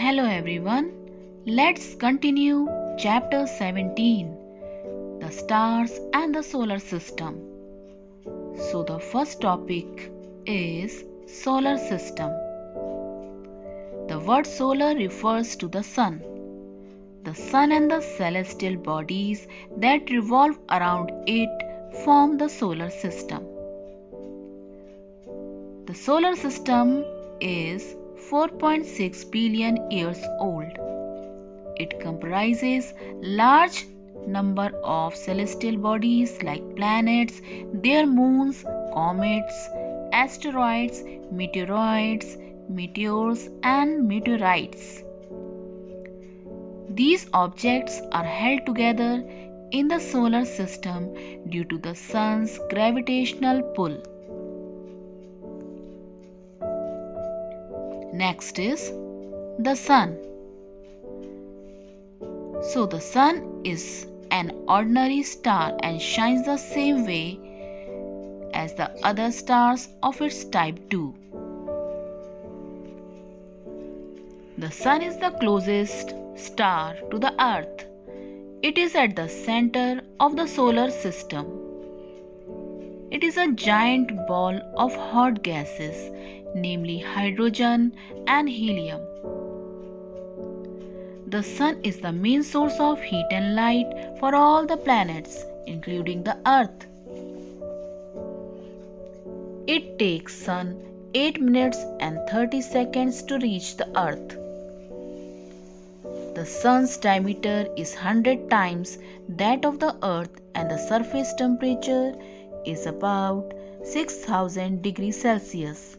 Hello everyone. Let's continue chapter 17, the stars and the solar system. So the first topic is solar system. The word solar refers to the sun. The sun and the celestial bodies that revolve around it form the solar system. The solar system is 4.6 billion years old. It comprises large number of celestial bodies like planets, their moons, comets, asteroids, meteoroids, meteors and meteorites. These objects are held together in the solar system due to the sun's gravitational pull. Next is the sun. So the sun is an ordinary star and shines the same way as the other stars of its type do. The sun is the closest star to the earth. It is at the center of the solar system. It is a giant ball of hot gases, namely hydrogen and helium. The sun is the main source of heat and light for all the planets, including the earth. It takes sun 8 minutes and 30 seconds to reach the earth. The sun's diameter is 100 times that of the earth and the surface temperature is about 6000 degrees Celsius.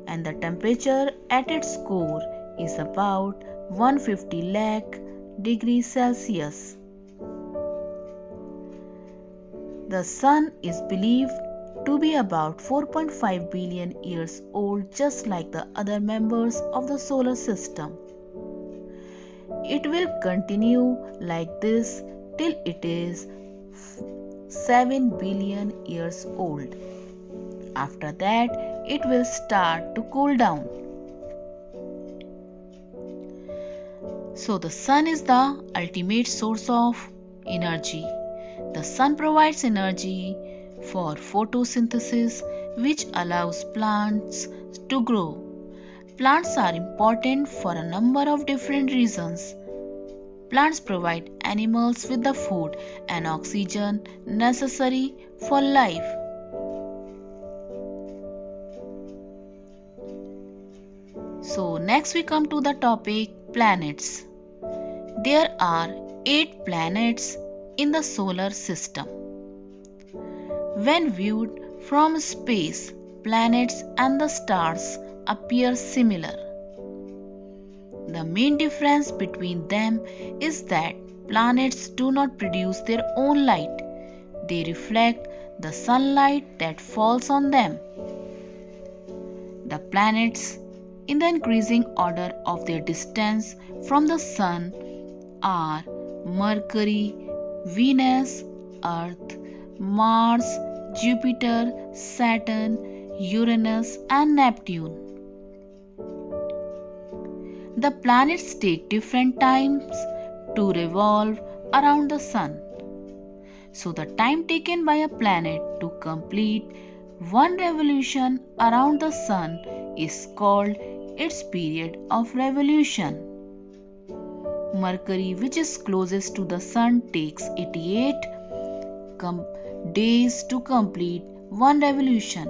And the temperature at its core is about 150 lakh degrees Celsius. The sun is believed to be about 4.5 billion years old, just like the other members of the solar system. It will continue like this till it is 7 billion years old. After that, it will start to cool down. So the sun is the ultimate source of energy. The sun provides energy for photosynthesis, which allows plants to grow. Plants are important for a number of different reasons. Plants provide animals with the food and oxygen necessary for life. So next we come to the topic planets. There are 8 planets in the solar system. When viewed from space, planets and the stars appear similar. The main difference between them is that planets do not produce their own light. They reflect the sunlight that falls on them. The planets, in the increasing order of their distance from the sun, are Mercury, Venus, Earth, Mars, Jupiter, Saturn, Uranus and Neptune. The planets take different times to revolve around the sun. So the time taken by a planet to complete one revolution around the sun is called its period of revolution. Mercury, which is closest to the sun, takes 88 days to complete one revolution,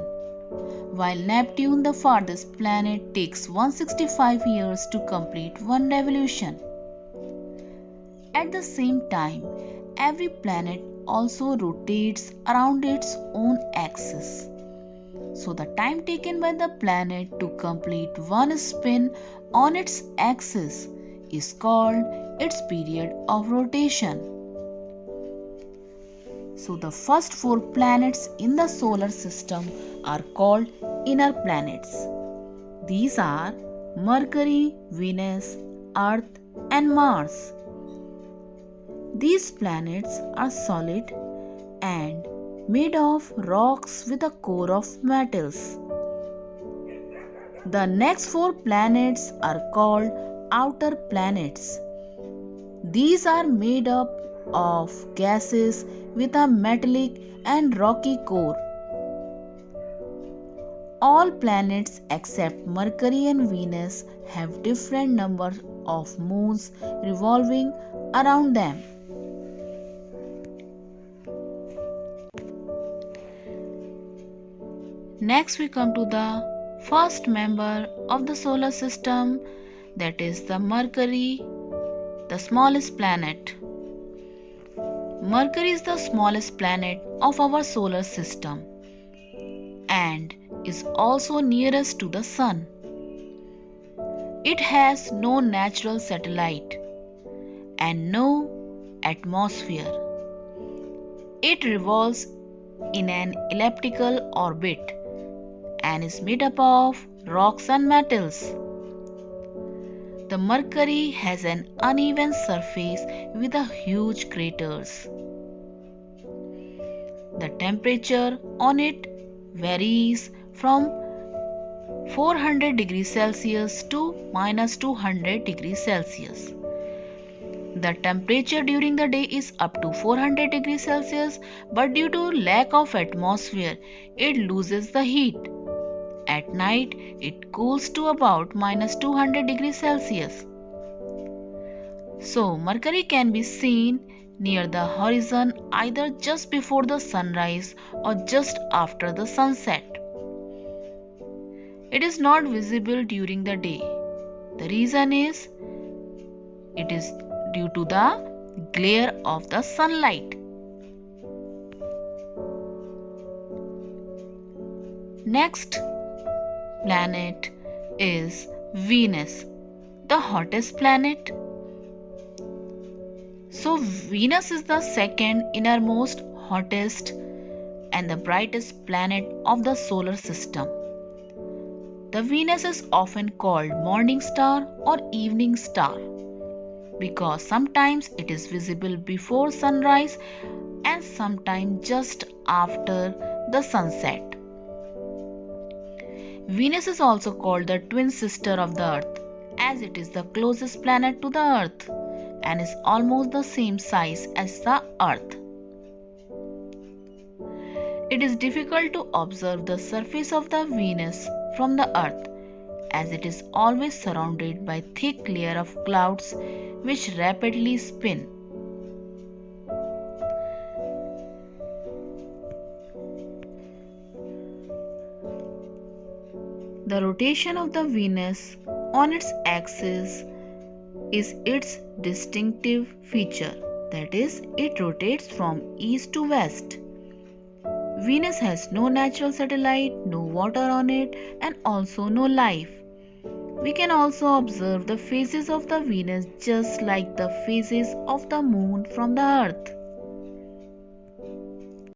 while Neptune, the farthest planet, takes 165 years to complete one revolution. At the same time, every planet also rotates around its own axis. So the time taken by the planet to complete one spin on its axis is called its period of rotation. So the first 4 planets in the solar system are called inner planets. These are Mercury, Venus, Earth and Mars. These planets are solid and made of rocks with a core of metals. The next 4 planets are called outer planets. These are made up of gases with a metallic and rocky core. All planets except Mercury and Venus have different numbers of moons revolving around them. Next we come to the first member of the solar system, that is the Mercury, the smallest planet. Mercury is the smallest planet of our solar system and is also nearest to the Sun. It has no natural satellite and no atmosphere. It revolves in an elliptical orbit and is made up of rocks and metals. The Mercury has an uneven surface with a huge craters. The temperature on it varies from 400 degrees Celsius to minus 200 degrees Celsius. The temperature during the day is up to 400 degrees Celsius, but due to lack of atmosphere, it loses the heat. At night, it cools to about minus 200 degrees Celsius. So, Mercury can be seen near the horizon either just before the sunrise or just after the sunset. It is not visible during the day. The reason is it is due to the glare of the sunlight. Next planet is Venus, the hottest planet. So Venus is the second innermost, hottest and the brightest planet of the solar system. The Venus is often called morning star or evening star because sometimes it is visible before sunrise and sometimes just after the sunset. Venus is also called the twin sister of the Earth as it is the closest planet to the Earth and is almost the same size as the Earth. It is difficult to observe the surface of the Venus from the Earth as it is always surrounded by thick layer of clouds which rapidly spin. The rotation of the Venus on its axis is its distinctive feature, that is, it rotates from east to west. Venus has no natural satellite, no water on it, and also no life. We can also observe the phases of the Venus just like the phases of the moon from the Earth.